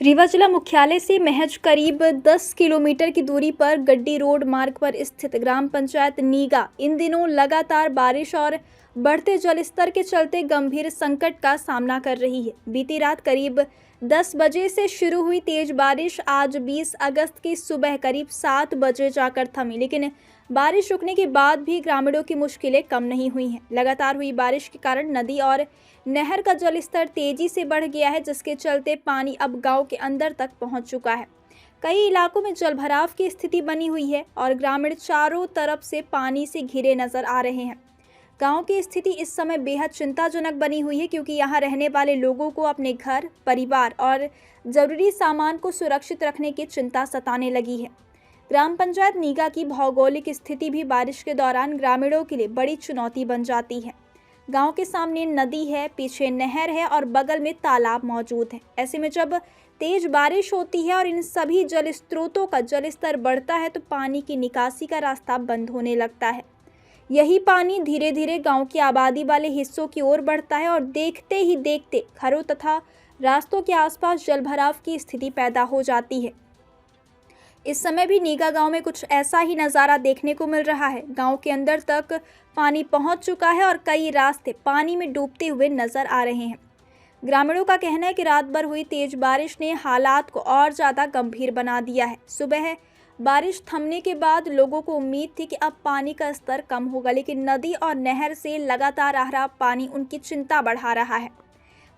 रीवा जिला मुख्यालय से महज करीब 10 किलोमीटर की दूरी पर गड्डी रोड मार्ग पर स्थित ग्राम पंचायत नीगा इन दिनों लगातार बारिश और बढ़ते जलस्तर के चलते गंभीर संकट का सामना कर रही है। बीती रात करीब 10 बजे से शुरू हुई तेज बारिश आज 20 अगस्त की सुबह करीब 7 बजे जाकर थमी, लेकिन बारिश रुकने के बाद भी ग्रामीणों की मुश्किलें कम नहीं हुई हैं। लगातार हुई बारिश के कारण नदी और नहर का जलस्तर तेजी से बढ़ गया है, जिसके चलते पानी अब गांव के अंदर तक पहुंच चुका है। कई इलाकों में जलभराव की स्थिति बनी हुई है और ग्रामीण चारों तरफ से पानी से घिरे नजर आ रहे हैं। गांव की स्थिति इस समय बेहद चिंताजनक बनी हुई है, क्योंकि यहां रहने वाले लोगों को अपने घर, परिवार और जरूरी सामान को सुरक्षित रखने की चिंता सताने लगी है। ग्राम पंचायत नीगा की भौगोलिक स्थिति भी बारिश के दौरान ग्रामीणों के लिए बड़ी चुनौती बन जाती है। गांव के सामने नदी है, पीछे नहर है और बगल में तालाब मौजूद है। ऐसे में जब तेज बारिश होती है और इन सभी जल स्रोतों का जलस्तर बढ़ता है तो पानी की निकासी का रास्ता बंद होने लगता है। यही पानी धीरे धीरे गांव की आबादी वाले हिस्सों की ओर बढ़ता है और देखते ही देखते घरों तथा रास्तों के आसपास जलभराव की स्थिति पैदा हो जाती है। इस समय भी नीगा गांव में कुछ ऐसा ही नज़ारा देखने को मिल रहा है। गांव के अंदर तक पानी पहुंच चुका है और कई रास्ते पानी में डूबते हुए नजर आ रहे हैं। ग्रामीणों का कहना है कि रात भर हुई तेज बारिश ने हालात को और ज़्यादा गंभीर बना दिया है। सुबह बारिश थमने के बाद लोगों को उम्मीद थी कि अब पानी का स्तर कम होगा, लेकिन नदी और नहर से लगातार आ रहा पानी उनकी चिंता बढ़ा रहा है।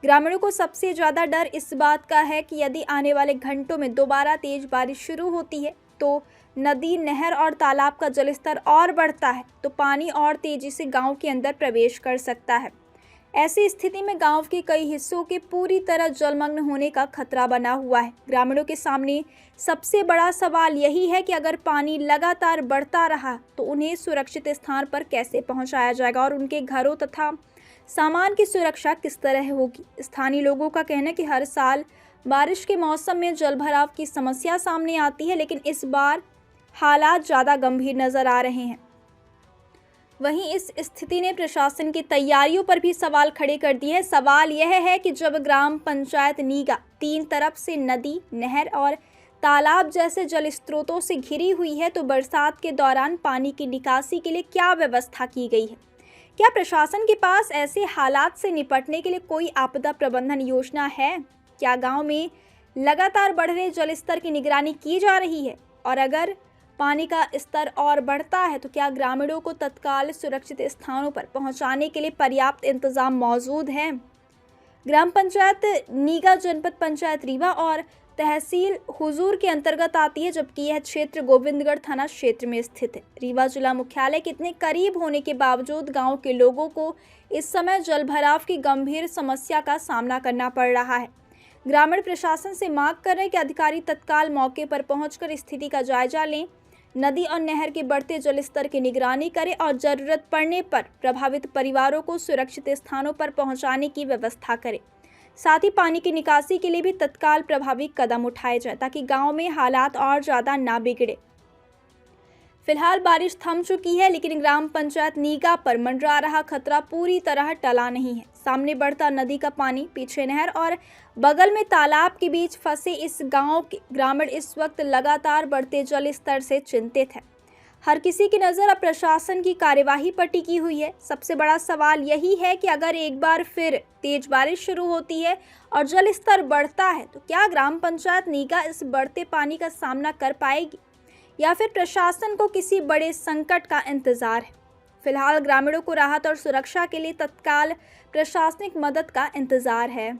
ग्रामीणों को सबसे ज़्यादा डर इस बात का है कि यदि आने वाले घंटों में दोबारा तेज बारिश शुरू होती है तो नदी, नहर और तालाब का जलस्तर और बढ़ता है तो पानी और तेजी से गांव के अंदर प्रवेश कर सकता है। ऐसी स्थिति में गांव के कई हिस्सों के पूरी तरह जलमग्न होने का खतरा बना हुआ है। ग्रामीणों के सामने सबसे बड़ा सवाल यही है कि अगर पानी लगातार बढ़ता रहा तो उन्हें सुरक्षित स्थान पर कैसे पहुंचाया जाएगा और उनके घरों तथा सामान की सुरक्षा किस तरह होगी। स्थानीय लोगों का कहना है कि हर साल बारिश के मौसम में जलभराव की समस्या सामने आती है, लेकिन इस बार हालात ज़्यादा गंभीर नजर आ रहे हैं। वहीं इस स्थिति ने प्रशासन की तैयारियों पर भी सवाल खड़े कर दिए हैं। सवाल यह है कि जब ग्राम पंचायत नीगा 3 तरफ से नदी, नहर और तालाब जैसे जल स्रोतों से घिरी हुई है तो बरसात के दौरान पानी की निकासी के लिए क्या व्यवस्था की गई है? क्या प्रशासन के पास ऐसे हालात से निपटने के लिए कोई आपदा प्रबंधन योजना है? क्या गांव में लगातार बढ़ रहे जलस्तर की निगरानी की जा रही है? और अगर पानी का स्तर और बढ़ता है तो क्या ग्रामीणों को तत्काल सुरक्षित स्थानों पर पहुंचाने के लिए पर्याप्त इंतजाम मौजूद हैं? ग्राम पंचायत नीगा जनपद पंचायत रीवा और तहसील हुजूर के अंतर्गत आती है, जबकि यह क्षेत्र गोविंदगढ़ थाना क्षेत्र में स्थित है। रीवा जिला मुख्यालय के इतने करीब होने के बावजूद गांव के लोगों को इस समय जलभराव की गंभीर समस्या का सामना करना पड़ रहा है। ग्रामीण प्रशासन से मांग कर रहे हैं कि अधिकारी तत्काल मौके पर पहुंचकर स्थिति का जायजा लें, नदी और नहर के बढ़ते जलस्तर की निगरानी करें और जरूरत पड़ने पर प्रभावित परिवारों को सुरक्षित स्थानों पर पहुंचाने की व्यवस्था करें। साथ ही पानी की निकासी के लिए भी तत्काल प्रभावी कदम उठाए जाए ताकि गांव में हालात और ज़्यादा ना बिगड़े। फिलहाल बारिश थम चुकी है, लेकिन ग्राम पंचायत नीगा पर मंडरा रहा खतरा पूरी तरह टला नहीं है। सामने बढ़ता नदी का पानी, पीछे नहर और बगल में तालाब के बीच फंसे इस गांव के ग्रामीण इस वक्त लगातार बढ़ते जल स्तर से चिंतित है। हर किसी की नज़र अब प्रशासन की कार्यवाही पर टिकी हुई है। सबसे बड़ा सवाल यही है कि अगर एक बार फिर तेज बारिश शुरू होती है और जल स्तर बढ़ता है तो क्या ग्राम पंचायत नीगा इस बढ़ते पानी का सामना कर पाएगी या फिर प्रशासन को किसी बड़े संकट का इंतजार है? फिलहाल ग्रामीणों को राहत और सुरक्षा के लिए तत्काल प्रशासनिक मदद का इंतजार है।